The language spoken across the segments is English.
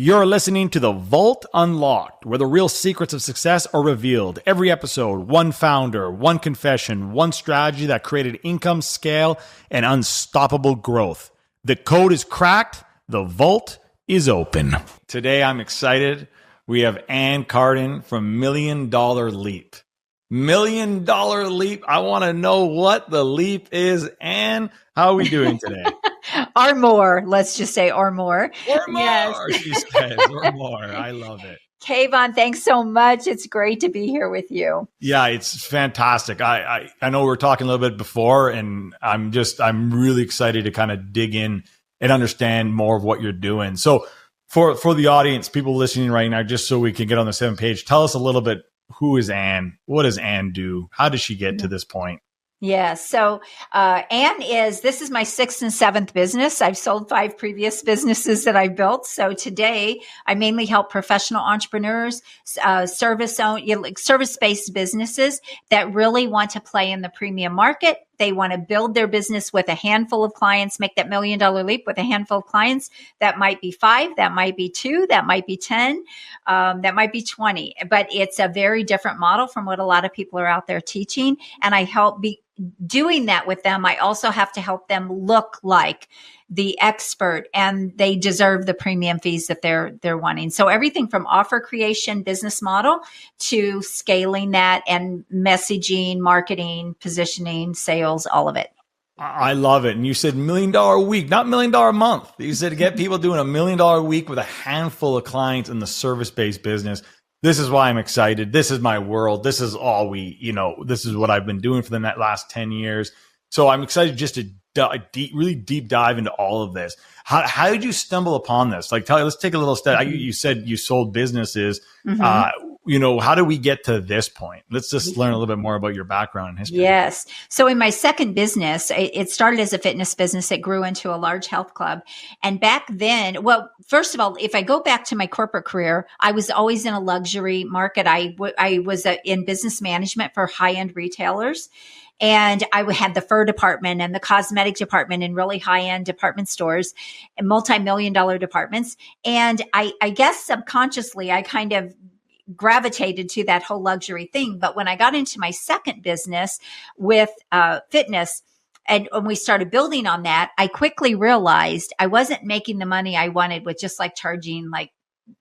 You're listening to The Vault Unlocked, where the real secrets of success are revealed. Every episode, one founder, one confession, one strategy that created income, scale, and unstoppable growth. The code is cracked. The vault is open. Today, I'm excited. We have Ann Carden from $1 Million Leap. $1 Million Leap. I want to know what the leap is. Ann, how are we doing today? Or more. Let's just say or more. Or more, yes. She says. Or more. I love it. Kayvon, thanks so much. It's great to be here with you. Yeah, it's fantastic. I know we were talking a little bit before, and I'm really excited to kind of dig in and understand more of what you're doing. So for the audience, people listening right now, just so we can get on the same page, tell us a little bit, who is Ann? What does Ann do? How does she get to this point? Yeah. So, this is my 6th and 7th business. I've sold 5 previous businesses that I built. So today I mainly help professional entrepreneurs, service-based businesses that really want to play in the premium market. They want to build their business with a handful of clients, make that $1 Million Leap with a handful of clients. That might be 5, that might be 2, that might be 10, that might be 20. But it's a very different model from what a lot of people are out there teaching. And I help doing that with them. I also have to help them look like the expert, and they deserve the premium fees that they're wanting. So everything from offer creation, business model, to scaling that and messaging, marketing, positioning, sales, all of it. I love it. And you said $1 Million a week, not $1 Million a month. You said to get people doing $1 Million a week with a handful of clients in the service-based business. This is why I'm excited. This is my world. This is all this is what I've been doing for the last 10 years. So I'm excited just to really deep dive into all of this. How did you stumble upon this? Let's take a little step. Mm-hmm. You said you sold businesses. Mm-hmm. How do we get to this point? Let's just learn a little bit more about your background and history. Yes. So in my second business, it started as a fitness business. It grew into a large health club. And back then, well, first of all, if I go back to my corporate career, I was always in a luxury market. I was in business management for high-end retailers. And I had the fur department and the cosmetic department in really high-end department stores and multi-million-dollar departments. And I guess subconsciously, I kind of gravitated to that whole luxury thing. But when I got into my second business with fitness, and when we started building on that, I quickly realized I wasn't making the money I wanted with just charging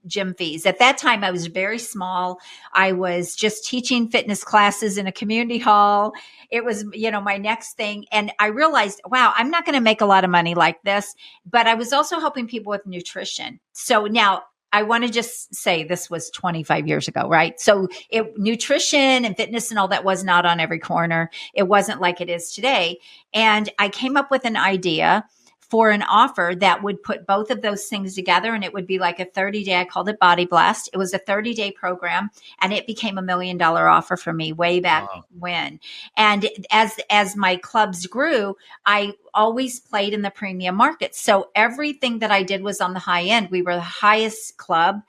gym fees. At that time, I was very small. I was just teaching fitness classes in a community hall. It was, my next thing. And I realized, wow, I'm not going to make a lot of money like this, but I was also helping people with nutrition. So now I want to just say this was 25 years ago, right? So nutrition and fitness and all that was not on every corner. It wasn't like it is today. And I came up with an idea for an offer that would put both of those things together. And it would be like a 30-day, I called it Body Blast. It was a 30-day program, and it became $1 million offer for me way back when. And as my clubs grew, I always played in the premium market. So everything that I did was on the high end. We were the highest club.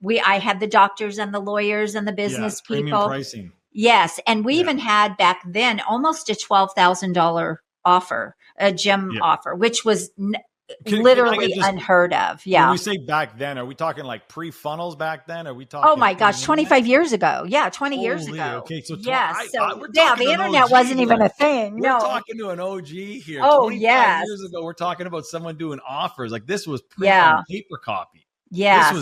I had the doctors and the lawyers and the business people. Premium pricing. Yes. And we even had back then almost a $12,000 offer, a gym offer, which was literally unheard of. Yeah. When we say back then, are we talking like pre-funnels back then? Are we talking? Oh my gosh, 25 years ago. Yeah, 20 years ago. Okay, so the internet wasn't even a thing. We're talking to an OG here. Oh, 25 years ago, we're talking about someone doing offers. Like this was on paper copy. Yeah.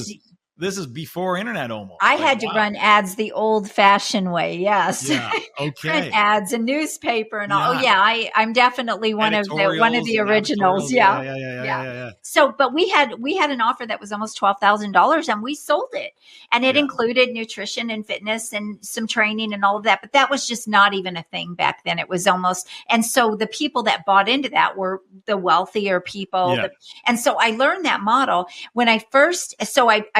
This is before internet almost. I had to run ads the old fashioned way. Yes. Yeah. Okay. Print ads and newspaper and all. Yeah. Oh yeah. I'm definitely one of the originals. Yeah. So, but we had an offer that was almost $12,000 and we sold it, and it included nutrition and fitness and some training and all of that. But that was just not even a thing back then. It was almost, and so the people that bought into that were the wealthier people. Yeah. And so I learned that model when I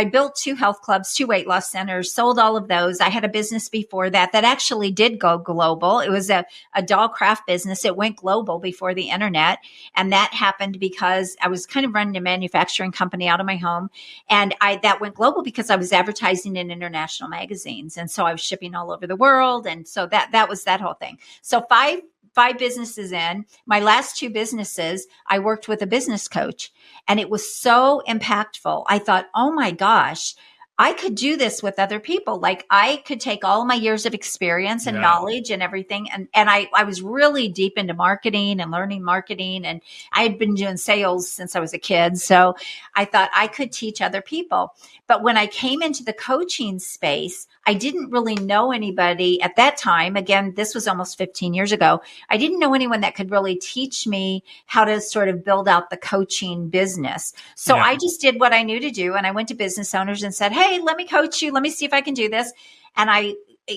built 2 health clubs, 2 weight loss centers, sold all of those. I had a business before that actually did go global. It was a doll craft business. It went global before the internet. And that happened because I was kind of running a manufacturing company out of my home. And that went global because I was advertising in international magazines. And so I was shipping all over the world. And so that was that whole thing. So 5 5 businesses in, my last 2 businesses, I worked with a business coach, and it was so impactful. I thought, oh my gosh, I could do this with other people. Like I could take all my years of experience and knowledge and everything. And I was really deep into marketing and learning marketing. And I had been doing sales since I was a kid. So I thought I could teach other people. But when I came into the coaching space, I didn't really know anybody at that time. Again, this was almost 15 years ago. I didn't know anyone that could really teach me how to sort of build out the coaching business. So I just did what I knew to do. And I went to business owners and said, hey, let me coach you. Let me see if I can do this. And I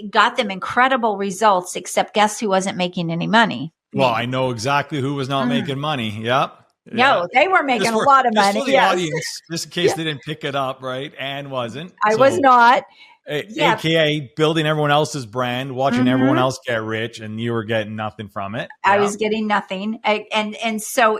got them incredible results, except guess who wasn't making any money? Well, I know exactly who was not making money. Yep. No, they were making a lot of money. For the audience, just in case they didn't pick it up, right? Ann wasn't. I was not. AKA building everyone else's brand, watching everyone else get rich, and you were getting nothing from it. I was getting nothing. And so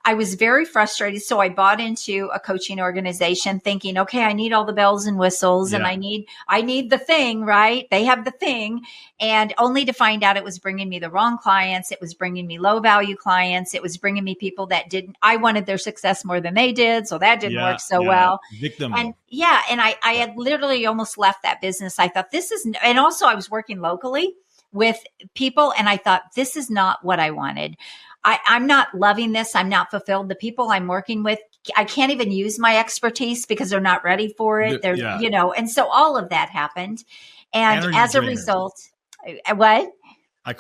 I was very frustrated. So I bought into a coaching organization thinking, okay, I need all the bells and whistles and I need the thing, right? They have the thing. And only to find out it was bringing me the wrong clients. It was bringing me low value clients. It was bringing me people that I wanted their success more than they did. So that didn't work so well. Victim. And I had literally almost left that business. I thought and also I was working locally with people and I thought, this is not what I wanted. I'm not loving this. I'm not fulfilled. The people I'm working with, I can't even use my expertise because they're not ready for it. They're, and so all of that happened. And energy as a result, what?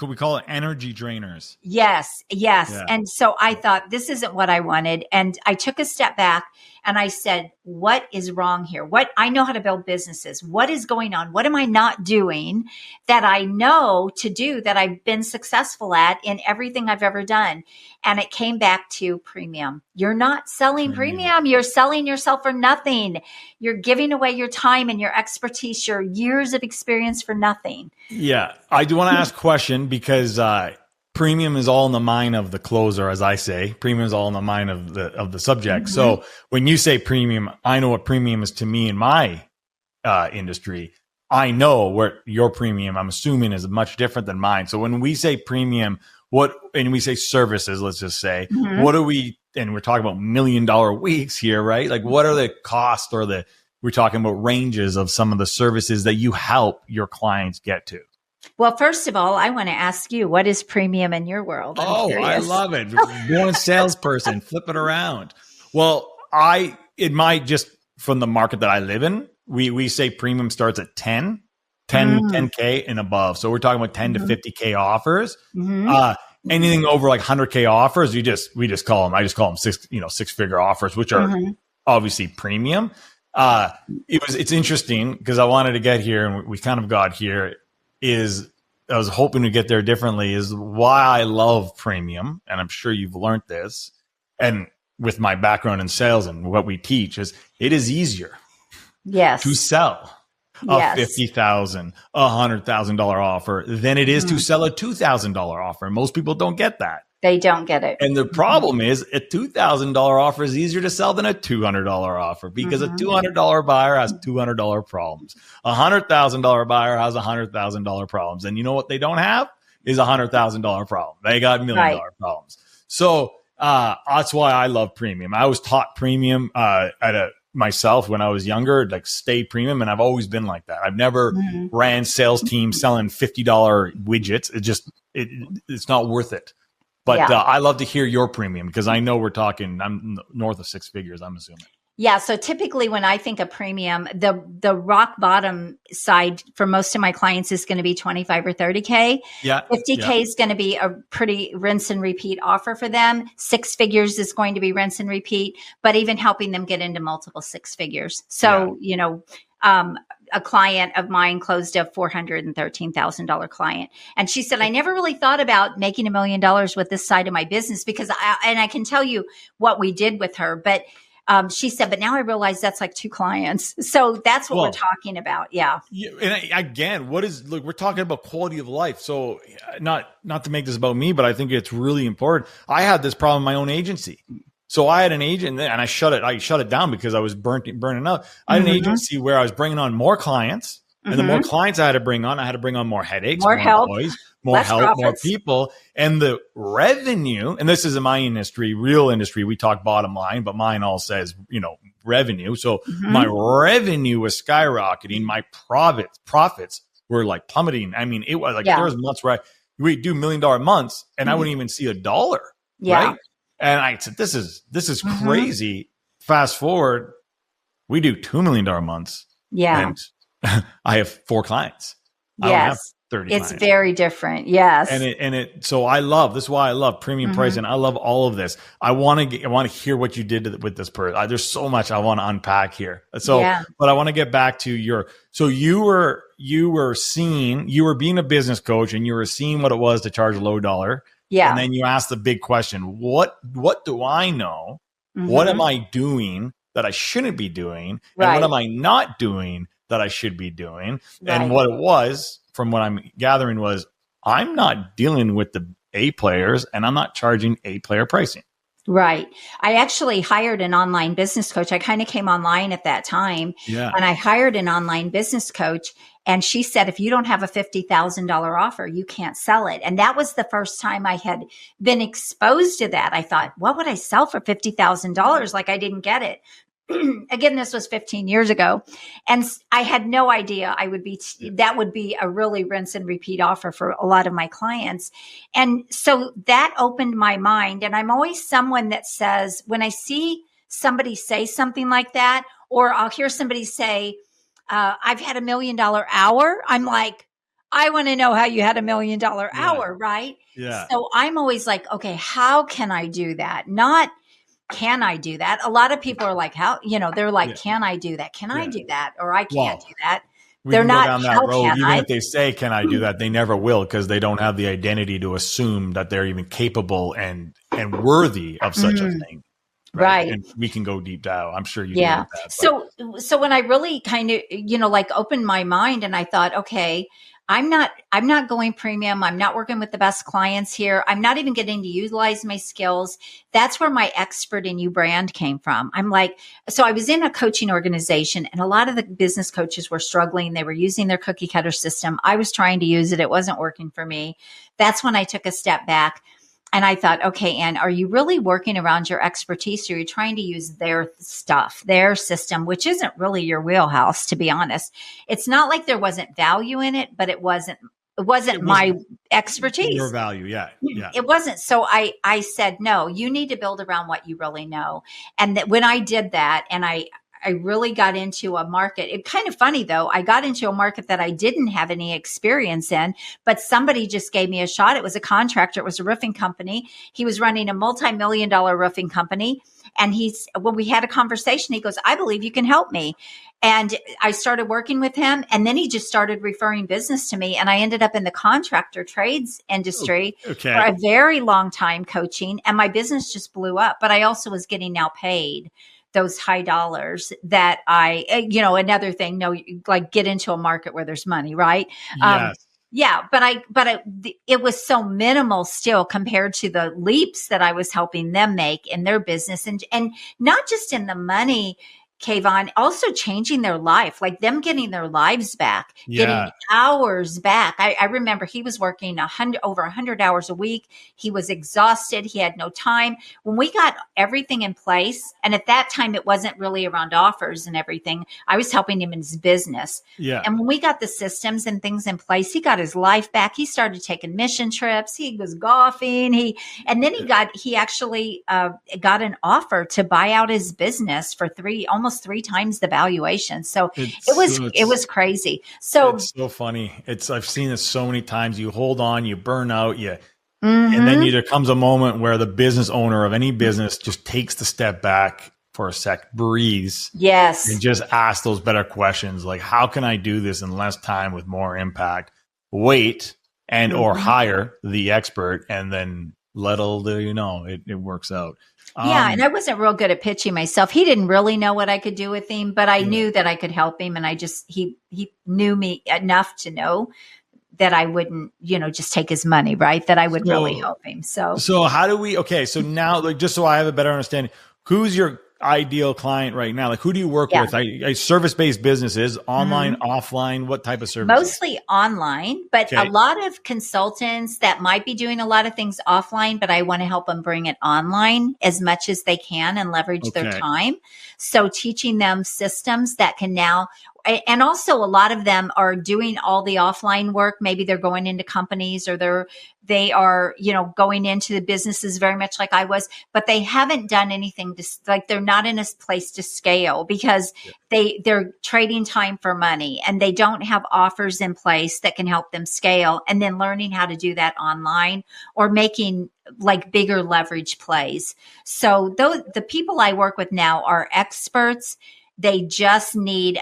We call it energy drainers. Yes. Yeah. And so I thought, this isn't what I wanted. And I took a step back and I said, what is wrong here? I know how to build businesses. What is going on? What am I not doing that I know to do that I've been successful at in everything I've ever done? And it came back to premium. You're not selling premium. You're selling yourself for nothing. You're giving away your time and your expertise, your years of experience for nothing. Yeah. I do want to ask a question because premium is all in the mind of the closer, as I say. Premium is all in the mind of the subject. So when you say premium, I know what premium is to me in my industry. I know what your premium, I'm assuming, is much different than mine. So when we say premium, and we say services, let's just say, what are we, and we're talking about $1 million weeks here, right? Like what are the costs we're talking about ranges of some of the services that you help your clients get to? Well, first of all, I want to ask you, what is premium in your world? I love it. Born a salesperson, flip it around. Well, just from the market that I live in, we say premium starts at 10K and above. So we're talking about 10 to 50K offers. Anything over like 100K offers, we just call them, I just call them 6-figure offers, which are obviously premium. It's interesting because I wanted to get here and we kind of got here. I was hoping to get there differently is why I love premium. And I'm sure you've learned this. And with my background in sales and what we teach is it is easier to sell a $50,000, $100,000 offer than it is to sell a $2,000 offer. And most people don't get that. They don't get it. And the problem is a $2,000 offer is easier to sell than a $200 offer because a $200 buyer has $200 problems. A $100,000 buyer has $100,000 problems. And you know what they don't have is a $100,000 problem. They got $1 million problems. So that's why I love premium. I was taught premium myself when I was younger, like stay premium. And I've always been like that. I've never ran sales teams selling $50 widgets. It's not worth it. But I love to hear your premium because I know I'm north of 6 figures, I'm assuming. Yeah. So typically when I think of premium, the rock bottom side for most of my clients is going to be 25 or 30K. Yeah. 50K is going to be a pretty rinse and repeat offer for them. 6 figures is going to be rinse and repeat, but even helping them get into multiple 6 figures. So, a client of mine closed a $413,000 client. And she said, I never really thought about making $1 million with this side of my business because I can tell you what we did with her, but she said, but now I realize that's like 2 clients. So that's what we're talking about. Yeah. And again, we're talking about quality of life. So not to make this about me, but I think it's really important. I had this problem in my own agency. So I had an agent and I shut it down because I was burning up. I had an agency where I was bringing on more clients And the more clients I had to bring on, I had to bring on more headaches, more help, employees, more less help, profits. more people. And the revenue, and this is in my industry, real industry, we talk bottom line, but mine all says, revenue. So my revenue was skyrocketing. My profits were like plummeting. I mean, it was like there was months where we do $1 million months and I wouldn't even see a dollar. Yeah. Right. And I said, this is crazy. Fast forward, we do $2 million months. Yeah. And I have 4 clients. I don't have 30 it's clients. very different. Yes. So this is why I love premium pricing. I love all of this. I want to hear what you did with this person. There's so much I want to unpack here. So, but I want to get back to you were being a business coach and you were seeing what it was to charge a low dollar. Yeah. And then you asked the big question, what do I know? What am I doing that I shouldn't be doing? And what am I not doing that I should be doing? And what it was, from what I'm gathering, was I'm not dealing with the A players and I'm not charging A player pricing. Right. I actually hired an online business coach. I kind of came online at that time. Yeah. And I hired an online business coach. And she said, if you don't have a $50,000 offer, you can't sell it. And that was the first time I had been exposed to that. I thought, what would I sell for $50,000? Like I didn't get it. Again, this was 15 years ago. And I had no idea that would be a really rinse and repeat offer for a lot of my clients. And so that opened my mind. And I'm always someone that says, when I see somebody say something like that, or I'll hear somebody say, I've had $1 million hour. I'm like, I want to know how you had $1 million hour, right? Yeah. So I'm always like, okay, how can I do that? Not, can I do that? A lot of people are like, how, they're like, can I do that? Can I do that? Or I can't do that. They're not down that road. Even if they say, can I do that? They never will, because they don't have the identity to assume that they're even capable and worthy of such a thing. Right. And we can go deep down. I'm sure you do with that. So when I really kind of, opened my mind and I thought, okay, I'm not going premium. I'm not working with the best clients here. I'm not even getting to utilize my skills. That's where my expert in you brand came from. I'm like, so I was in a coaching organization and a lot of the business coaches were struggling. They were using their cookie cutter system. I was trying to use it. It wasn't working for me. That's when I took a step back. And I thought, okay, Ann, are you really working around your expertise, or are you trying to use their stuff, their system, which isn't really your wheelhouse, to be honest? It's not like there wasn't value in it, but it wasn't my expertise. Your value, yeah. It wasn't. So I said, no, you need to build around what you really know. And that when I did that, and I really got into a market. It's kind of funny though. I got into a market that I didn't have any experience in, but somebody just gave me a shot. It was a contractor. It was a roofing company. He was running a multi-million-dollar roofing company. And when we had a conversation, he goes, I believe you can help me. And I started working with him, and then he just started referring business to me. And I ended up in the contractor trades industry for a very long time coaching, and my business just blew up. But I also was getting now paid those high dollars that another thing, like get into a market where there's money, right? Yes. But it was so minimal still compared to the leaps that I was helping them make in their business, and not just in the money, Kayvon, also changing their life, like them getting their lives back, getting hours back. I remember he was working over 100 hours a week. He was exhausted. He had no time. When we got everything in place, and at that time, it wasn't really around offers and everything. I was helping him in his business. Yeah. And when we got the systems and things in place, he got his life back. He started taking mission trips. He was golfing. He actually got an offer to buy out his business for almost 3 times the valuation. So it was crazy. So it's so funny. I've seen this so many times. You hold on, you burn out, and then there comes a moment where the business owner of any business just takes the step back for a sec, breathes, and just ask those better questions, like, how can I do this in less time with more impact? Wait and or hire the expert, and then little do you know, it works out. And I wasn't real good at pitching myself. He didn't really know what I could do with him, but I knew that I could help him. And he knew me enough to know that I wouldn't, just take his money, right? That I would really help him. So how do we, so now, like, just so I have a better understanding, ideal client right now? Like, who do you work with? Service-based businesses, online, offline, what type of services? Mostly online, but a lot of consultants that might be doing a lot of things offline, but I want to help them bring it online as much as they can and leverage their time. So teaching them systems that can now, and also a lot of them are doing all the offline work. Maybe they're going into companies or they are, going into the businesses very much like I was, but they haven't done anything to, like, they're not in a place to scale because they're trading time for money and they don't have offers in place that can help them scale, and then learning how to do that online or making like bigger leverage plays. So the people I work with now are experts. They just need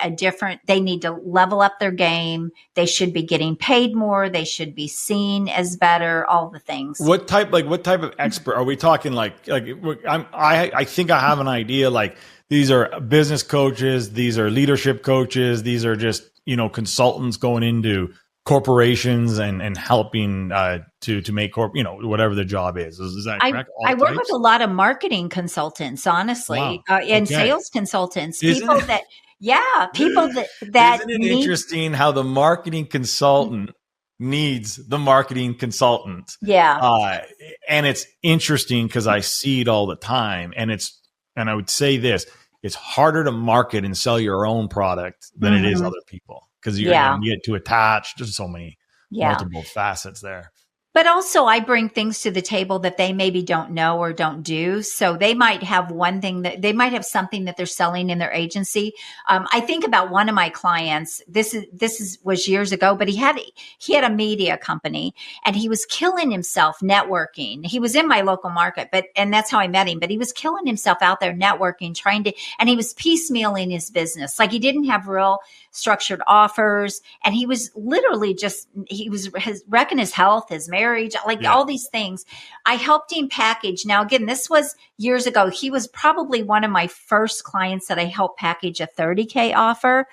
they need to level up their game. They should be getting paid more. They should be seen as better, all the things. What type of expert are we talking? I think I have an idea. Like, these are business coaches. These are leadership coaches. These are just, consultants going into corporations and helping to make whatever the job is. Is that correct? I work with a lot of marketing consultants, honestly, and sales consultants. People that Isn't it interesting how the marketing consultant needs the marketing consultant? Yeah. And it's interesting because I see it all the time, and I would say this: it's harder to market and sell your own product than it is other people, because you get too attached. There's so many multiple facets there. But also I bring things to the table that they maybe don't know or don't do. So they might have they might have something that they're selling in their agency. I think about one of my clients. This was years ago, but he had a media company and he was killing himself networking. He was in my local market, and that's how I met him, but he was killing himself out there networking, and he was piecemealing his business. Like, he didn't have real structured offers, and he was literally wrecking his health, his marriage, all these things. I helped him package. Now, again, this was years ago. He was probably one of my first clients that I helped package a $30K offer.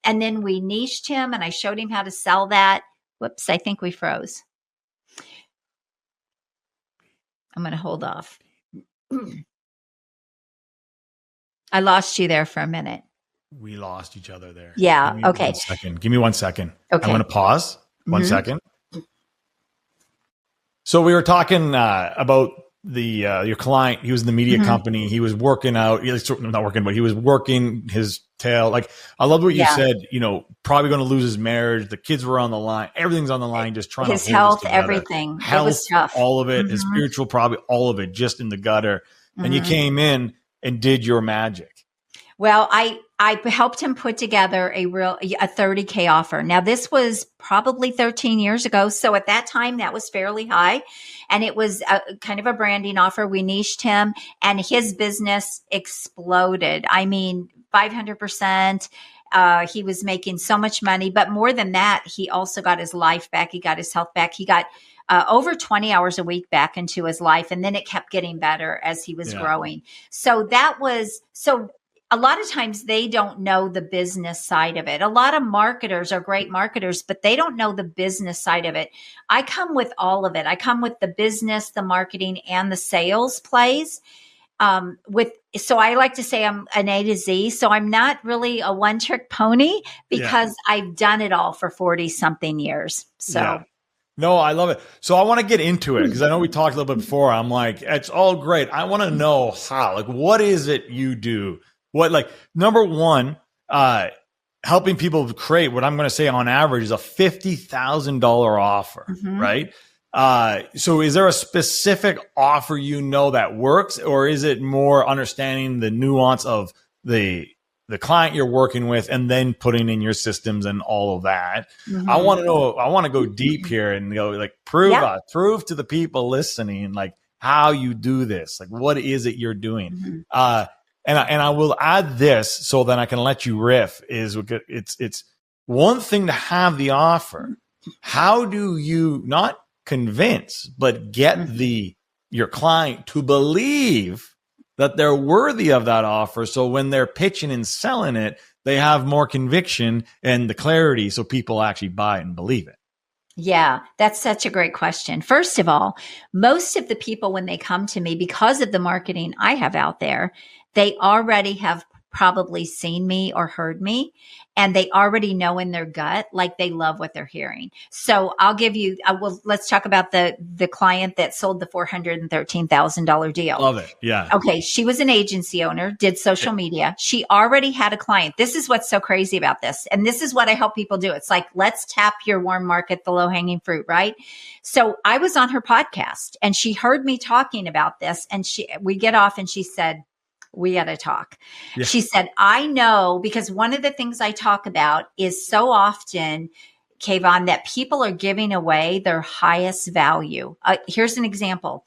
And then we niched him and I showed him how to sell that. Whoops, I think we froze. I'm going to hold off. I lost you there for a minute. We lost each other there. Yeah. Okay. Give me 1 second. Okay. I'm going to pause. 1 second. So we were talking about your client. He was in the media company. He was working out. Not working, but he was working his tail. Like, I love what you said. Probably going to lose his marriage. The kids were on the line. Everything's on the line. Just trying his to hold health, everything. Health, it was tough. all of it. His spiritual, probably all of it, just in the gutter. And you came in and did your magic. Well, I helped him put together a 30K offer. Now, this was probably 13 years ago. So at that time, that was fairly high. And it was kind of a branding offer. We niched him and his business exploded. I mean, 500%. He was making so much money. But more than that, he also got his life back. He got his health back. He got over 20 hours a week back into his life. And then it kept getting better as he was growing. So a lot of times they don't know the business side of it. A lot of marketers are great marketers, but they don't know the business side of it. I come with all of it. I come with the business, the marketing, and the sales plays. So I like to say I'm an A to Z. So I'm not really a one-trick pony because I've done it all for 40 something years. So. Yeah. No, I love it. So I want to get into it because I know we talked a little bit before. I'm like, it's all great. I want to know how, what is it you do? Number one, helping people create what I'm going to say on average is a $50,000 offer, right? So is there a specific offer that works, or is it more understanding the nuance of the client you're working with and then putting in your systems and all of that? I want to know, I want to go deep here and go prove to the people listening, how you do this. What is it you're doing? And I will add this so then I can let you riff. It's one thing to have the offer. How do you not convince, but get your client to believe that they're worthy of that offer? So when they're pitching and selling it, they have more conviction and the clarity so people actually buy it and believe it. Yeah, that's such a great question. First of all, most of the people, when they come to me, because of the marketing I have out there, they already have probably seen me or heard me, and they already know in their gut, like they love what they're hearing. So I'll give you, let's talk about the client that sold the $413,000 deal. Love it. Yeah. Okay, she was an agency owner, did social media. She already had a client. This is what's so crazy about this. And this is what I help people do. It's like, let's tap your warm market, the low hanging fruit, right? So I was on her podcast and she heard me talking about this, and we get off and she said, we got to talk. Yeah. She said, I know, because one of the things I talk about is so often, Kayvon, that people are giving away their highest value. Here's an example.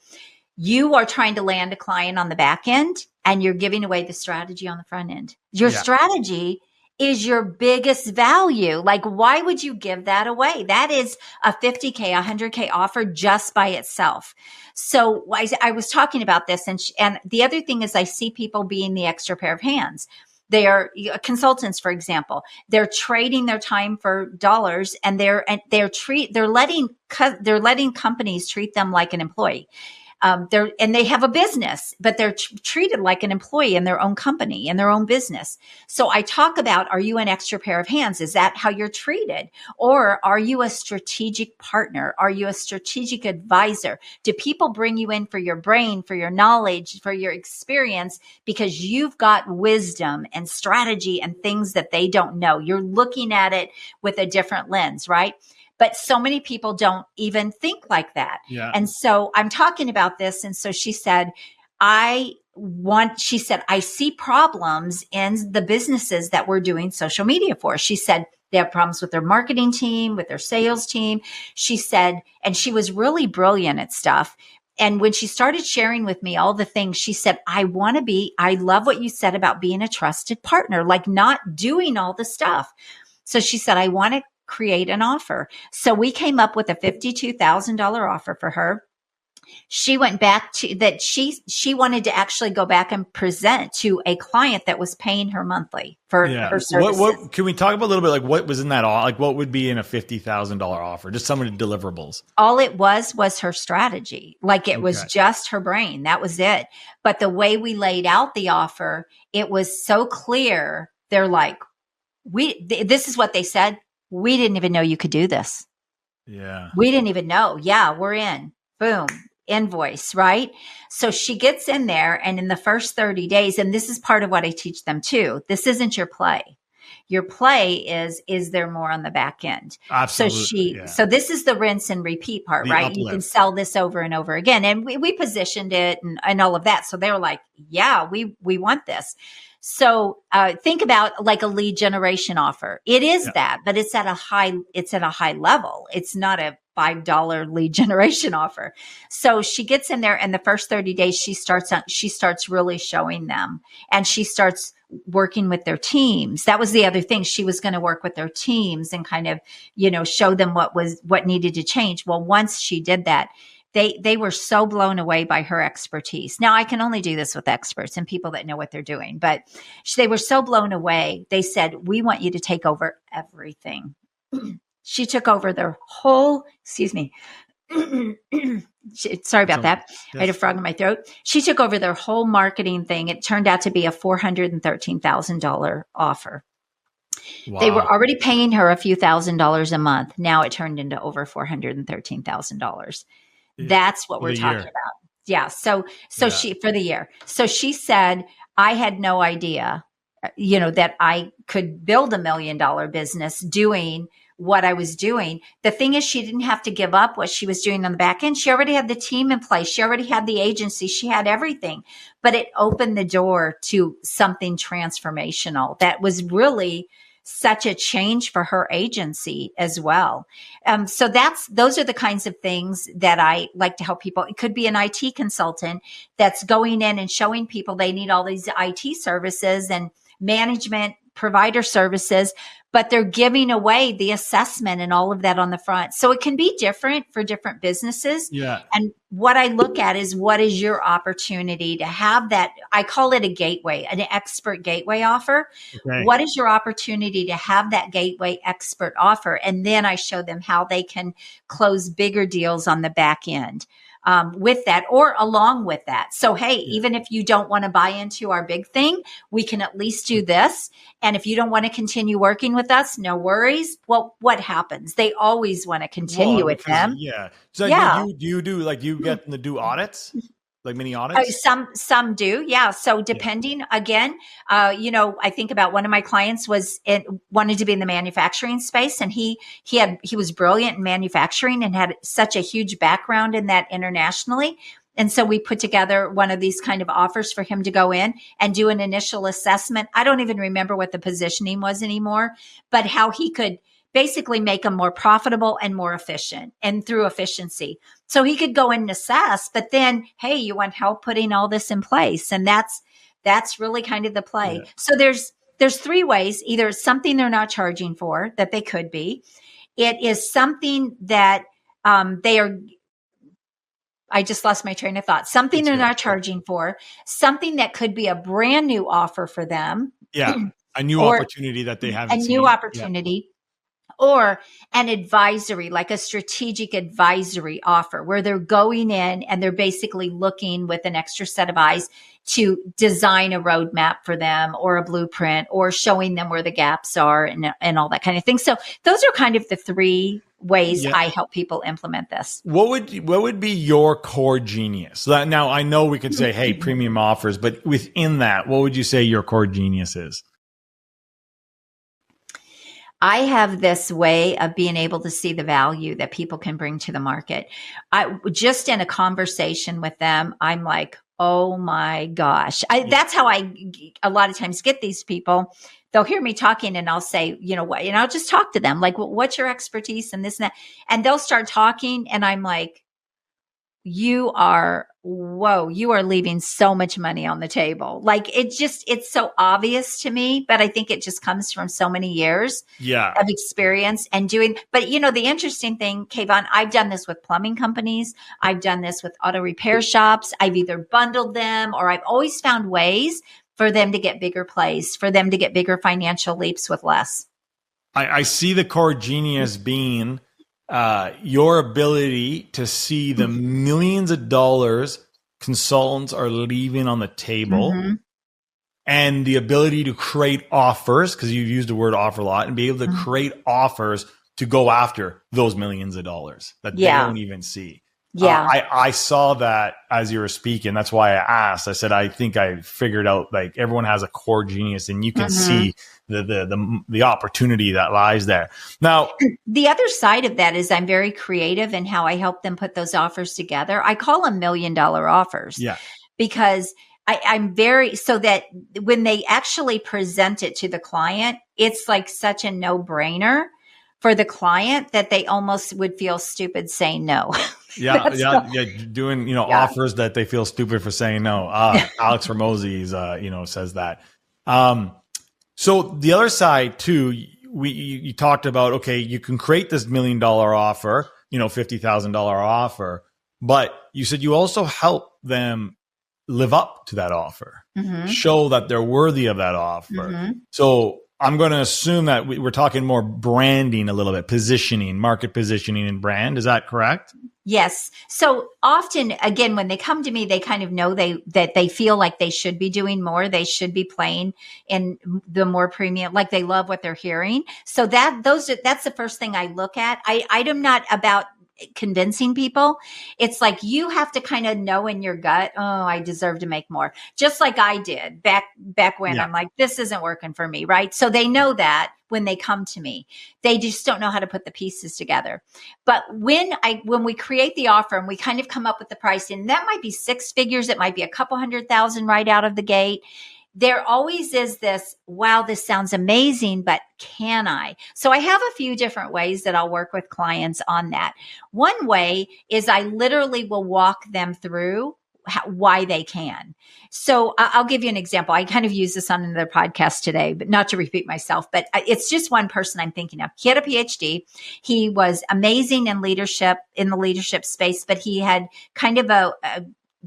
You are trying to land a client on the back end and you're giving away the strategy on the front end. Your strategy is your biggest value. Like, why would you give that away? That is a 50K, 100K offer just by itself. So I was talking about this, and the other thing is I see people being the extra pair of hands. They are consultants, for example. They're trading their time for dollars, and they're letting companies treat them like an employee. They have a business, but they're treated like an employee in their own company, in their own business. So I talk about, are you an extra pair of hands? Is that how you're treated? Or are you a strategic partner? Are you a strategic advisor? Do people bring you in for your brain, for your knowledge, for your experience, because you've got wisdom and strategy and things that they don't know? You're looking at it with a different lens, right? But so many people don't even think like that. Yeah. And so I'm talking about this. And so she said, I see problems in the businesses that we're doing social media for. She said they have problems with their marketing team, with their sales team. She said, and she was really brilliant at stuff. And when she started sharing with me all the things, she said, I love what you said about being a trusted partner, like not doing all the stuff. So she said, I want to create an offer. So we came up with a $52,000 offer for her. She went back to that. She wanted to actually go back and present to a client that was paying her monthly for her services. What can we talk about a little bit? Like, what was in that? Like, what would be in a $50,000 offer? Just some of the deliverables. All it was her strategy. Like, it was just her brain. That was it. But the way we laid out the offer, it was so clear. They're like, this is what they said. We didn't even know you could do this. Yeah. We didn't even know. Yeah, we're in. Boom. Invoice, right? So she gets in there, and in the first 30 days, and this is part of what I teach them too, this isn't your play. Your play is there more on the back end? Absolutely. So this is the rinse and repeat part, right? Uplift. You can sell this over and over again. And we positioned it and all of that. So they were like, yeah, we want this. So think about like a lead generation offer. It is that, but it's at a high level. It's not a $5 lead generation offer. So she gets in there, and the first 30 days she starts really showing them, and she starts working with their teams. That was the other thing. She was going to work with their teams and kind of, show them what needed to change. Well, once she did that, they were so blown away by her expertise. Now, I can only do this with experts and people that know what they're doing, but they were so blown away. They said, we want you to take over everything. She took over their whole, sorry about that. Yes. I had a frog in my throat. She took over their whole marketing thing. It turned out to be a $413,000 offer. Wow. They were already paying her a few $1,000s a month. Now it turned into over $413,000. That's what we're talking about. Yeah. So she, for the year. So she said, I had no idea, that I could build $1 million business doing what I was doing. The thing is, she didn't have to give up what she was doing on the back end. She already had the team in place. She already had the agency. She had everything, but it opened the door to something transformational that was really such a change for her agency as well. So those are the kinds of things that I like to help people. It could be an IT consultant that's going in and showing people they need all these IT services and management provider services, but they're giving away the assessment and all of that on the front. So it can be different for different businesses. Yeah. And what I look at is, what is your opportunity to have that? I call it a gateway, an expert gateway offer. Okay. What is your opportunity to have that gateway expert offer? And then I show them how they can close bigger deals on the back end. With that, or along with that. So, hey, even if you don't want to buy into our big thing, we can at least do this. And if you don't want to continue working with us, no worries. Well, what happens? They always want to continue with them. Yeah. So do you do, like, you get them to do audits? Like mini audits? Some do. Yeah. So depending, again, I think about one of my clients wanted to be in the manufacturing space, and he was brilliant in manufacturing and had such a huge background in that internationally. And so we put together one of these kind of offers for him to go in and do an initial assessment. I don't even remember what the positioning was anymore, but how he could basically make them more profitable and more efficient, and through efficiency. So he could go in and assess, but then, hey, you want help putting all this in place. And that's really kind of the play. Yeah. So there's three ways: either something they're not charging for that they could be. It is something that I just lost my train of thought. Something they're not charging for, something that could be a brand new offer for them. Yeah. A new opportunity that they haven't seen. A new opportunity. Yeah. Or an advisory, like a strategic advisory offer, where they're going in and they're basically looking with an extra set of eyes to design a roadmap for them, or a blueprint, or showing them where the gaps are, and all that kind of thing. So those are kind of the three ways I help people implement this. What would be your core genius? Now, I know we could say, hey, premium offers, but within that, what would you say your core genius is? I have this way of being able to see the value that people can bring to the market. Just in a conversation with them, I'm like, oh my gosh. That's how I a lot of times get these people. They'll hear me talking, and I'll say, what, and I'll just talk to them like, well, what's your expertise and this and that? And they'll start talking, and I'm like, you are leaving so much money on the table. Like, it's so obvious to me, but I think it just comes from so many years of experience and doing. But the interesting thing, Kayvon, I've done this with plumbing companies. I've done this with auto repair shops. I've either bundled them, or I've always found ways for them to get bigger plays, for them to get bigger financial leaps with less. I see the core genius being your ability to see the millions of dollars consultants are leaving on the table, and the ability to create offers, because you've used the word offer a lot, and be able to create offers to go after those millions of dollars that they don't even see. Yeah. I saw that as you were speaking. That's why I asked. I said, I think I figured out, like, everyone has a core genius, and you can see the opportunity that lies there. Now, the other side of that is I'm very creative in how I help them put those offers together. I call them $1 million offers. Yeah. Because I'm very, so that when they actually present it to the client, it's like such a no-brainer for the client that they almost would feel stupid saying no. Doing offers that they feel stupid for saying no. Alex Ramosi says that. So the other side too, you talked about, okay, you can create this $1 million offer, $50,000 offer, but you said you also help them live up to that offer, show that they're worthy of that offer. So I'm going to assume that we're talking more branding a little bit, positioning, market positioning, and brand. Is that correct? Yes. So often, again, when they come to me, they kind of know that they feel like they should be doing more. They should be playing in the more premium, like they love what they're hearing. So that's the first thing I look at. I'm not about convincing people. It's like, you have to kind of know in your gut, oh, I deserve to make more. Just like I did back when I'm like, this isn't working for me. Right. So they know that when they come to me, they just don't know how to put the pieces together. But when we create the offer and we kind of come up with the price, and that might be six figures, it might be a couple $100,000 right out of the gate. There always is this, wow, this sounds amazing, but can I? So I have a few different ways that I'll work with clients on that. One way is I literally will walk them through why they can. So I'll give you an example. I kind of use this on another podcast today, but not to repeat myself, but it's just one person I'm thinking of. He had a PhD. He was amazing in the leadership space, but he had kind of a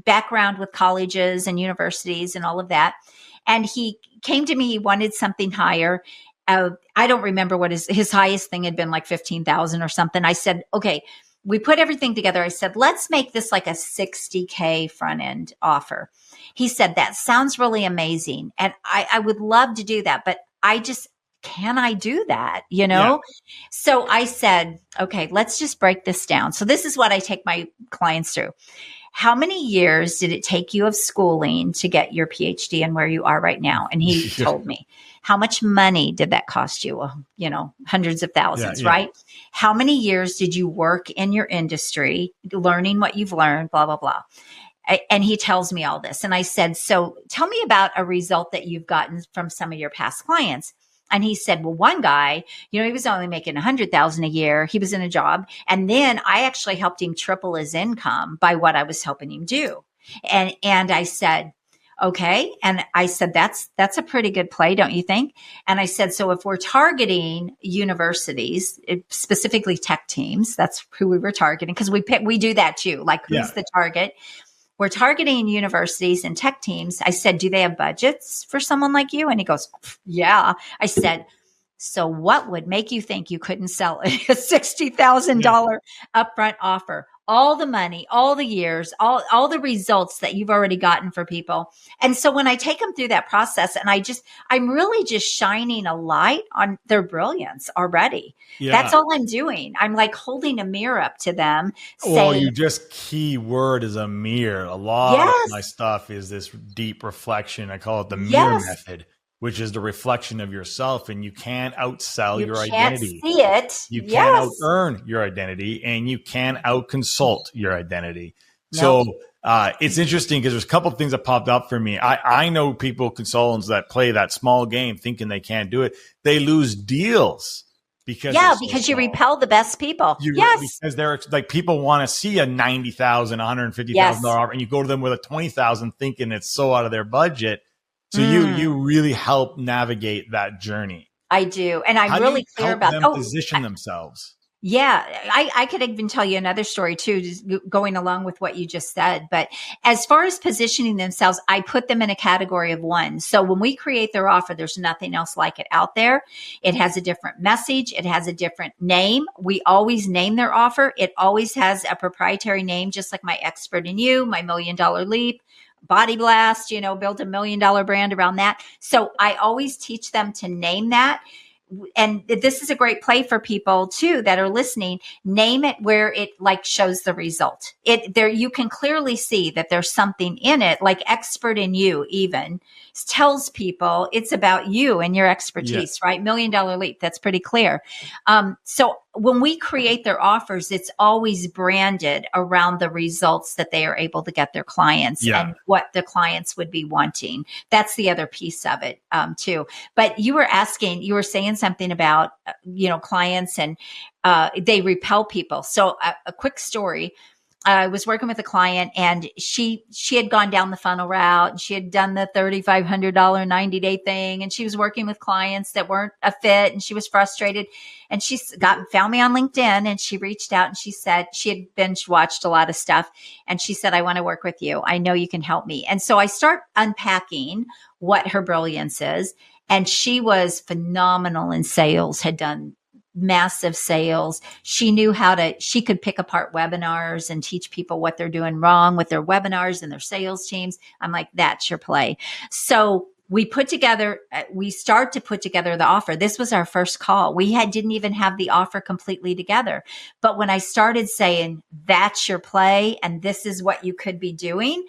background with colleges and universities and all of that. And he came to me, he wanted something higher. I don't remember what his highest thing had been, like 15,000 or something. I said, okay, we put everything together. I said, let's make this like a $60K front end offer. He said, that sounds really amazing. And I would love to do that, but can I do that? Yeah. So I said, okay, let's just break this down. So this is what I take my clients through. How many years did it take you of schooling to get your PhD and where you are right now? And he told me. How much money did that cost you? Well, hundreds of thousands, right? How many years did you work in your industry, learning what you've learned, blah, blah, blah. And he tells me all this. And I said, so tell me about a result that you've gotten from some of your past clients. And he said, well, one guy, he was only making 100,000 a year. He was in a job. And then I actually helped him triple his income by what I was helping him do. And I said, okay. And I said, that's a pretty good play, don't you think? And I said, so if we're targeting universities, specifically tech teams, that's who we were targeting, because we do that too. Like, who's the target? We're targeting universities and tech teams. I said, do they have budgets for someone like you? And he goes, yeah. I said, so what would make you think you couldn't sell a $60,000 upfront offer? All the money, all the years, all the results that you've already gotten for people. And so when I take them through that process, and I'm really just shining a light on their brilliance already. Yeah. That's all I'm doing. I'm like holding a mirror up to them. Well, you just key word is a mirror. A lot of my stuff is this deep reflection. I call it the mirror method, which is the reflection of yourself, and you can't outsell your identity. You can't see it. You can't out-earn your identity, and you can't out-consult your identity. Nope. So it's interesting because there's a couple of things that popped up for me. I know people, consultants, that play that small game thinking they can't do it. They lose deals because you repel the best people. Because they're like, people want to see a $90,000, $150,000 offer, and you go to them with a $20,000 thinking it's so out of their budget. So you really help navigate that journey. I do. And I'm really clear about them position themselves. Yeah. I could even tell you another story too, just going along with what you just said. But as far as positioning themselves, I put them in a category of one. So when we create their offer, there's nothing else like it out there. It has a different message. It has a different name. We always name their offer. It always has a proprietary name, just like my Expert in You, my $1 Million Leap, Body Blast, build $1 million brand around that. So I always teach them to name that. And this is a great play for people too that are listening. Name it where it like shows the result. You can clearly see that there's something in it, like Expert in You even tells people it's about you and your expertise, right? $1 Million Leap. That's pretty clear. So when we create their offers, it's always branded around the results that they are able to get their clients and what the clients would be wanting. That's the other piece of it too. But you were saying something about, clients and they repel people. So a quick story. I was working with a client and she had gone down the funnel route and she had done the $3,500 90-day thing. And she was working with clients that weren't a fit and she was frustrated. And she found me on LinkedIn and she reached out and she said she had binge watched a lot of stuff. And she said, I want to work with you. I know you can help me. And so I start unpacking what her brilliance is. And she was phenomenal in sales, had done massive sales. She knew she could pick apart webinars and teach people what they're doing wrong with their webinars and their sales teams. I'm like, that's your play. So we start to put together the offer. This was our first call. We didn't even have the offer completely together. But when I started saying, that's your play and this is what you could be doing,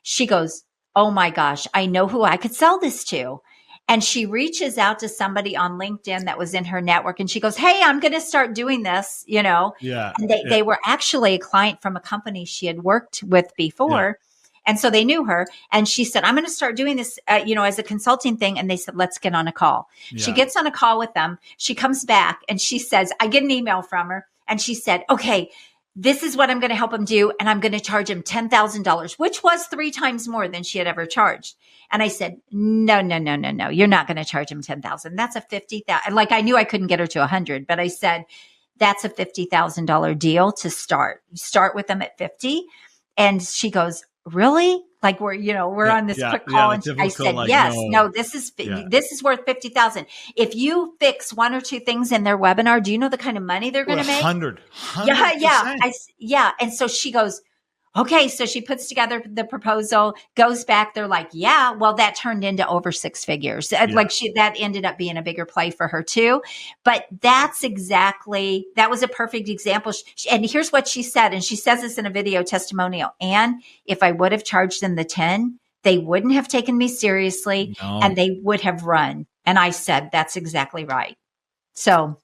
she goes, oh my gosh, I know who I could sell this to. And she reaches out to somebody on LinkedIn that was in her network and she goes, hey, I'm going to start doing this, And they were actually a client from a company she had worked with before. Yeah. And so they knew her. And she said, I'm going to start doing this, as a consulting thing. And they said, let's get on a call. Yeah. She gets on a call with them. She comes back and she says, I get an email from her. And she said, okay, this is what I'm going to help him do. And I'm going to charge him $10,000, which was 3 times more than she had ever charged. And I said, no. You're not going to charge him 10,000. That's a 50,000. Like, I knew I couldn't get her to 100, but I said, that's a $50,000 deal to start. You start with them at 50. And she goes, really? Like, we're on this quick call. And I said, like, yes, no, this is worth 50,000. If you fix 1 or 2 things in their webinar, do you know the kind of money they're going to make? 100. Yeah. And so she goes, okay. So she puts together the proposal, goes back. They're like, yeah, well, that turned into over 6 figures. Yeah. Like that ended up being a bigger play for her too. But that was a perfect example. And here's what she said. And she says this in a video testimonial. Ann, if I would have charged them the 10, they wouldn't have taken me seriously and they would have run. And I said, that's exactly right. So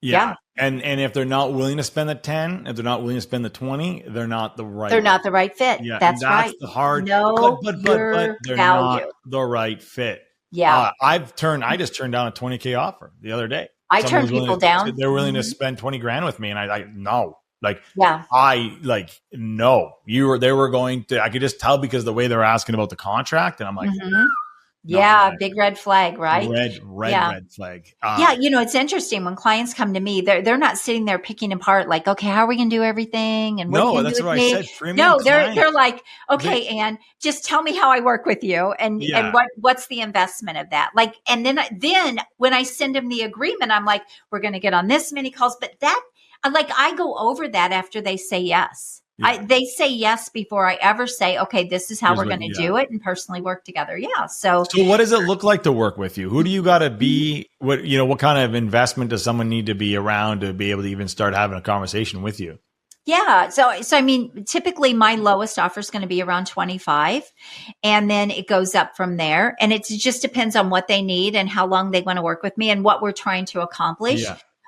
yeah. And if they're not willing to spend the 10, if they're not willing to spend the 20, they're not the right fit. Yeah, that's right. The hard, but they're not the right fit. Yeah. I just turned down a 20K offer the other day. I turned people down. They're willing to spend 20 grand with me. And I no. Like, yeah. No, they were going to, I could just tell because the way they're asking about the contract. And I'm like, yeah, big red flag, right? Red flag. It's interesting when clients come to me, they're not sitting there picking apart like, okay, how are we going to do everything? And what that's what I said. They're like, okay, Ann, just tell me how I work with you and what's the investment of that? Like, and then when I send them the agreement, I'm like, we're going to get on this many calls, but I go over that after they say yes. Yeah. They say yes before I ever say, okay, this is how we're going to do it and personally work together. Yeah. So what does it look like to work with you? Who do you got to be? What kind of investment does someone need to be around to be able to even start having a conversation with you? Yeah. So I mean, typically my lowest offer is going to be around 25 and then it goes up from there. And it just depends on what they need and how long they want to work with me and what we're trying to accomplish.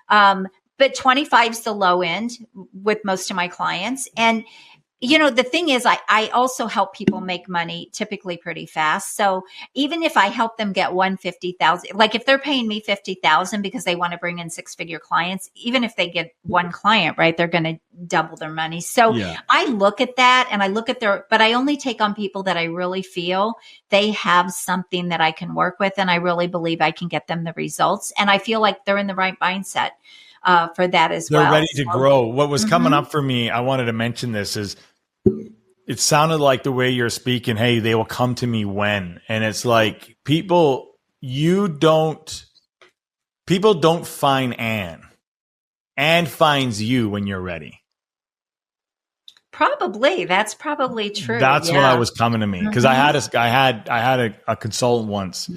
Yeah. But 25 is the low end with most of my clients. And, the thing is, I also help people make money typically pretty fast. So even if I help them get 150,000, like if they're paying me 50,000 because they want to bring in 6-figure clients, even if they get 1 client, right, they're going to double their money. So I look at that and I look at but I only take on people that I really feel they have something that I can work with. And I really believe I can get them the results. And I feel like they're in the right mindset for that as well. They're ready to grow. What was coming up for me, I wanted to mention this, is it sounded like the way you're speaking, hey, they will come to me when. And it's like people don't find Ann. Ann finds you when you're ready. Probably. That's probably true. That's what I was coming to me. Because I had a consultant once.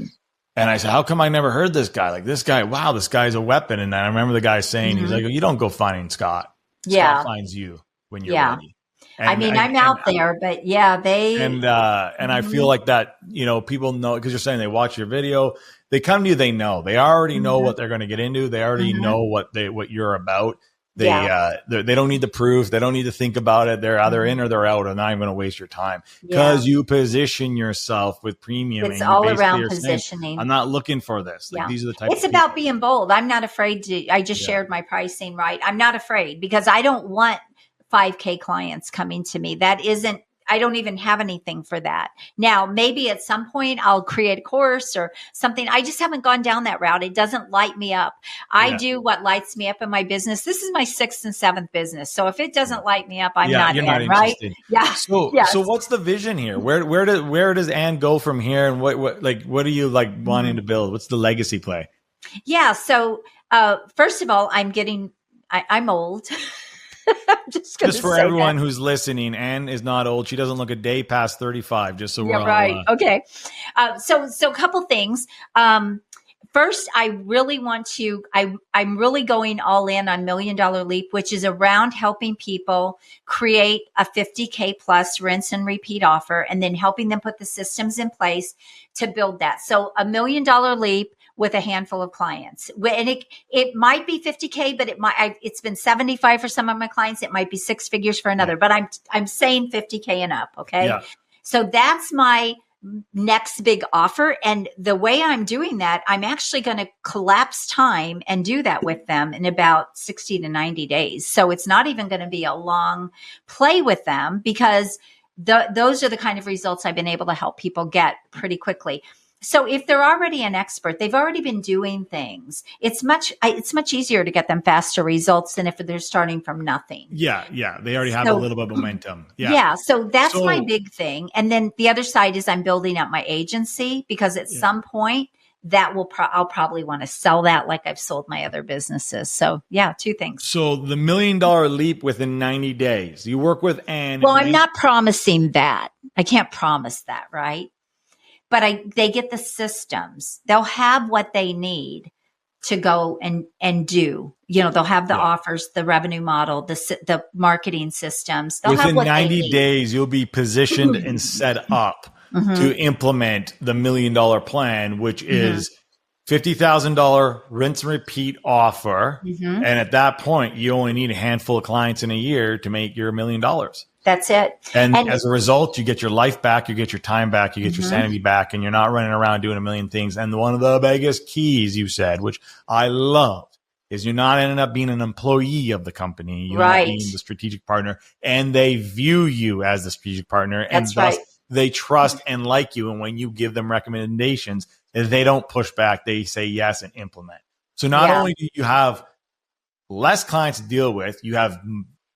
And I said, how come I never heard this guy? Like, this guy, wow, this guy's a weapon. And I remember the guy saying, he's like, you don't go finding Scott. Scott finds you when you're ready. And I'm out there, but they. And I feel like that, people know, because you're saying they watch your video, they come to you, they know. They already know what they're going to get into. They already know what you're about. They don't need the proof. They don't need to think about it. They're either in or they're out, and I'm going to waste your time because you position yourself with premium. It's all around positioning. Saying, I'm not looking for this. Like, these are the type. It's about being bold. I'm not afraid to. I just shared my pricing, right? I'm not afraid because I don't want 5K clients coming to me. I don't even have anything for that. Now, maybe at some point I'll create a course or something. I just haven't gone down that route. It doesn't light me up. I do what lights me up in my business. This is my 6th and 7th business. So if it doesn't light me up, I'm not in, right? Yeah. So what's the vision here? Where does Ann go from here? And what are you wanting to build? What's the legacy play? Yeah. So, first of all, I'm old. Just for everyone who's listening, Ann is not old. She doesn't look a day past 35, just so we're all right. Okay. So a couple things. First, I really want to, I'm really going all in on $1 Million Leap, which is around helping people create a 50K plus rinse and repeat offer, and then helping them put the systems in place to build that. So $1 Million Leap with a handful of clients. And it might be 50K, but it's been 75 for some of my clients. It might be 6 figures for another, but I'm saying 50K and up. Okay. Yeah. So that's my next big offer. And the way I'm doing that, I'm actually going to collapse time and do that with them in about 60 to 90 days. So it's not even going to be a long play with them, because those are the kind of results I've been able to help people get pretty quickly. So if they're already an expert, they've already been doing things. It's much easier to get them faster results than if they're starting from nothing. Yeah. They already have a little bit of momentum. Yeah. So that's my big thing. And then the other side is I'm building up my agency, because at some point that I'll probably want to sell that, like I've sold my other businesses. So yeah, two things. So the $1 million leap within 90 days. You work with Ann. Well, I'm not promising that. I can't promise that, right? But they get the systems. They'll have what they need to go and do. They'll have the offers, the revenue model, the marketing systems. They'll within have what 90 days, you'll be positioned and set up to implement the $1 million plan, which is $50,000 rinse and repeat offer. And at that point, you only need a handful of clients in a year to make your $1 million. That's it. And as a result, you get your life back, you get your time back, you get your sanity back, and you're not running around doing a million things. And one of the biggest keys you said, which I love, is you're not ending up being an employee of the company. You're not being the strategic partner, and they view you as the strategic partner. And thus they trust and like you. And when you give them recommendations, they don't push back. They say yes and implement. So not only do you have less clients to deal with, you have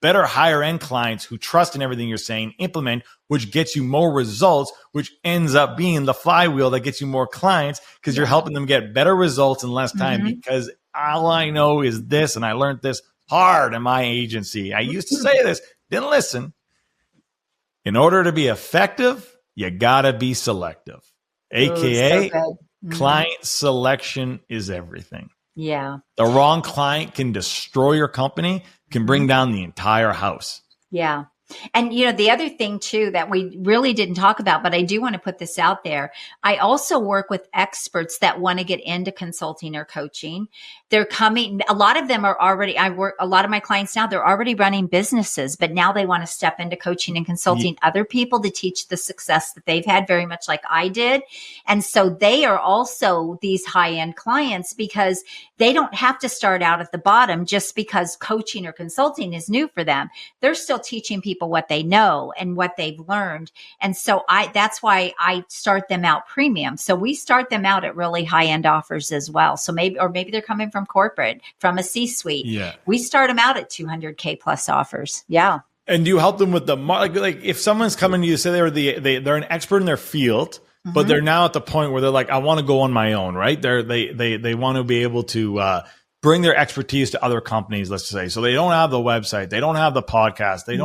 better higher end clients who trust in everything you're saying, implement, which gets you more results, which ends up being the flywheel that gets you more clients, because you're helping them get better results in less time. Because all I know is this, and I learned this hard in my agency. I used to say this, didn't listen. In order to be effective, you gotta be selective, aka client selection is everything. Yeah. The wrong client can destroy your company, can bring down the entire house. Yeah. And, the other thing too, that we really didn't talk about, but I do want to put this out there. I also work with experts that want to get into consulting or coaching. They're coming, a lot of them are already, a lot of my clients now, they're already running businesses, but now they want to step into coaching and consulting other people to teach the success that they've had, very much like I did. And so they are also these high-end clients, because they don't have to start out at the bottom just because coaching or consulting is new for them. They're still teaching people what they know and what they've learned. And so that's why I start them out premium. So we start them out at really high-end offers as well. So maybe they're coming from corporate, from a C-suite. Yeah. We start them out at $200K plus offers. Yeah. And do you help them with like if someone's coming to you, say they're an expert in their field, but they're now at the point where they're like, I want to go on my own, right? They want to be able to bring their expertise to other companies, let's say. So they don't have the website, they don't have the podcast, they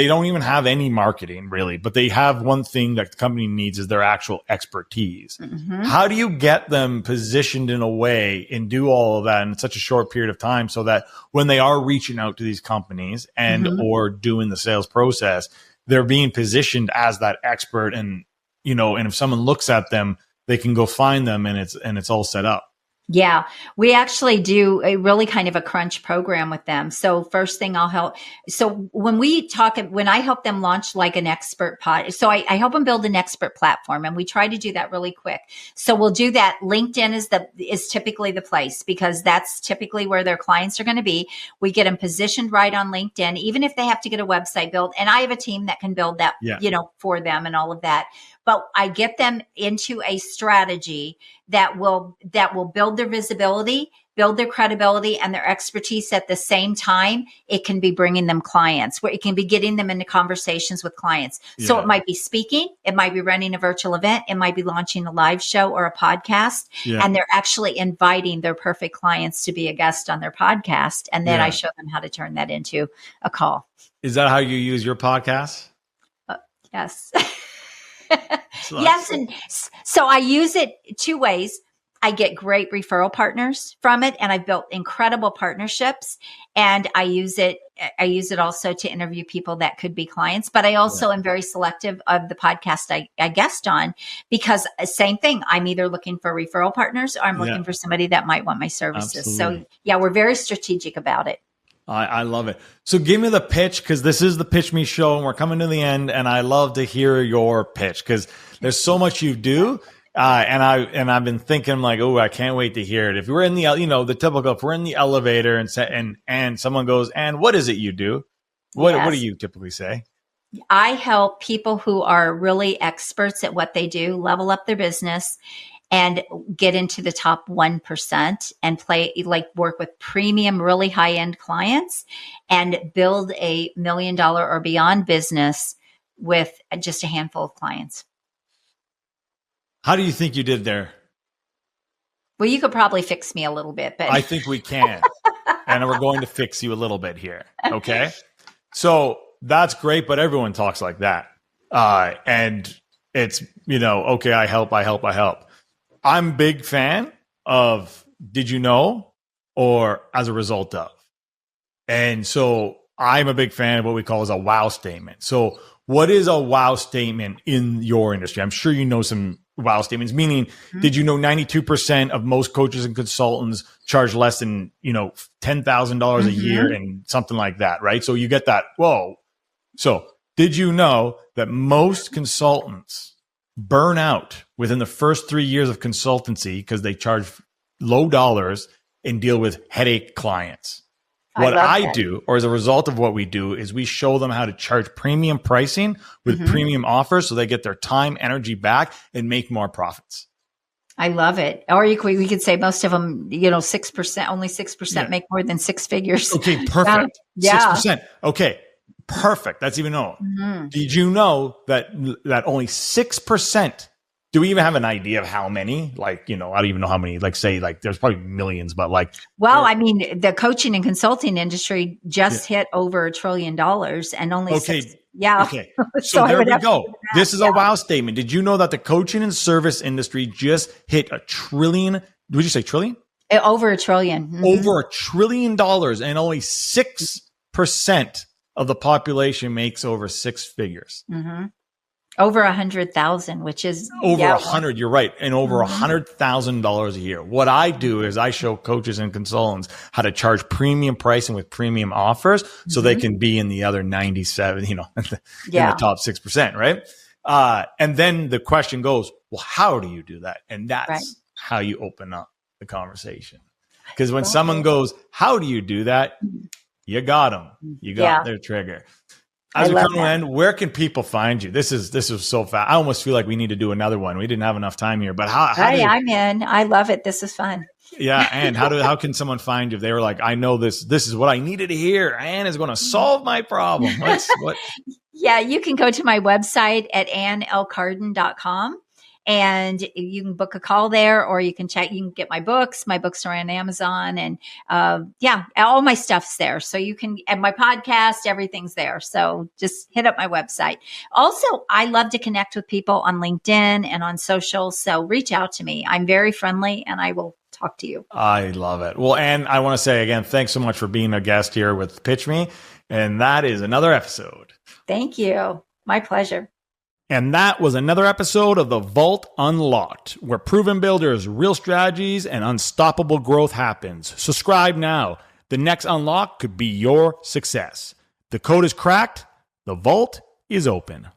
don't even have any marketing really, but they have one thing that the company needs is their actual expertise. How do you get them positioned in a way and do all of that in such a short period of time, so that when they are reaching out to these companies and or doing the sales process, they're being positioned as that expert, and and if someone looks at them, they can go find them, and it's all set up? Yeah, we actually do a really kind of a crunch program with them. So first thing so when I help them launch like an expert so I help them build an expert platform, and we try to do that really quick. So we'll do that. LinkedIn is typically the place, because that's typically where their clients are going to be. We get them positioned right on LinkedIn, even if they have to get a website built. And I have a team that can build that, for them and all of that. But I get them into a strategy that will build their visibility, build their credibility and their expertise at the same time. It can be bringing them clients, where it can be getting them into conversations with clients. Yeah. So it might be speaking, it might be running a virtual event, it might be launching a live show or a podcast, and they're actually inviting their perfect clients to be a guest on their podcast. And then I show them how to turn that into a call. Is that how you use your podcast? Yes. Yes. And so I use it two ways. I get great referral partners from it, and I've built incredible partnerships, and I use it also to interview people that could be clients, but I also am very selective of the podcast I guest on, because same thing. I'm either looking for referral partners or I'm looking for somebody that might want my services. Absolutely. So we're very strategic about it. I love it. So give me the pitch, because this is the Pitch Me show and we're coming to the end, and I love to hear your pitch, because There's so much you do. I've been thinking like, oh, I can't wait to hear it. If we're in the, the typical, if we're in the elevator and someone goes, and what is it you do? What do you typically say? I help people who are really experts at what they do level up their business and get into the top 1% and work with premium, really high end clients and build a $1 million or beyond business with just a handful of clients. How do you think you did there? Well, you could probably fix me a little bit, but I think we can. And we're going to fix you a little bit here. Okay. So that's great, but everyone talks like that. And it's, okay, I help. I'm a big fan of did you know or as a result of. And so I'm a big fan of what we call as a wow statement. So what is a wow statement in your industry? I'm sure you know some wow statements, meaning did you know 92% of most coaches and consultants charge less than, $10,000 a year and something like that, right? So you get that, whoa. So did you know that most consultants burn out within the first 3 years of consultancy because they charge low dollars and deal with headache clients? What I do, or as a result of what we do, is we show them how to charge premium pricing with premium offers so they get their time, energy back and make more profits. I love it. Or we could say most of them, 6%, only 6% make more than six figures. Okay, perfect. 6%. Okay, perfect. That's even know. Did you know that only 6%? Do we even have an idea of how many? I don't even know how many, there's probably millions, but the coaching and consulting industry just hit over $1 trillion and only six. Yeah. Okay. So there we go. This is a wow statement. Did you know that the coaching and service industry just hit $1 trillion? Would you say trillion? Over $1 trillion. Over $1 trillion, and only 6% of the population makes over six figures. Over 100,000, which is over 100. You're right. And over $100,000 a year. What I do is I show coaches and consultants how to charge premium pricing with premium offers so they can be in the other 97, in the top 6%. Right. And then the question goes, well, how do you do that? And that's how you open up the conversation. Because when someone goes, how do you do that? You got them. You got their trigger. As we come to an end, where can people find you? This is so fast. I almost feel like we need to do another one. We didn't have enough time here, but I'm in. I love it. This is fun. Yeah, and how can someone find you? If they were like, I know this is what I needed to hear. Ann is going to solve my problem. What? Yeah, you can go to my website at anncarden.com. And you can book a call there, or you can check. You can get my books. My books are on Amazon, and all my stuff's there. So you can, and my podcast, everything's there. So just hit up my website. Also, I love to connect with people on LinkedIn and on social. So reach out to me. I'm very friendly, and I will talk to you. I love it. Well, Ann, I want to say again, thanks so much for being a guest here with Pitch Me, and that is another episode. Thank you. My pleasure. And that was another episode of The Vault Unlocked, where proven builders, real strategies, and unstoppable growth happens. Subscribe now. The next unlock could be your success. The code is cracked. The vault is open.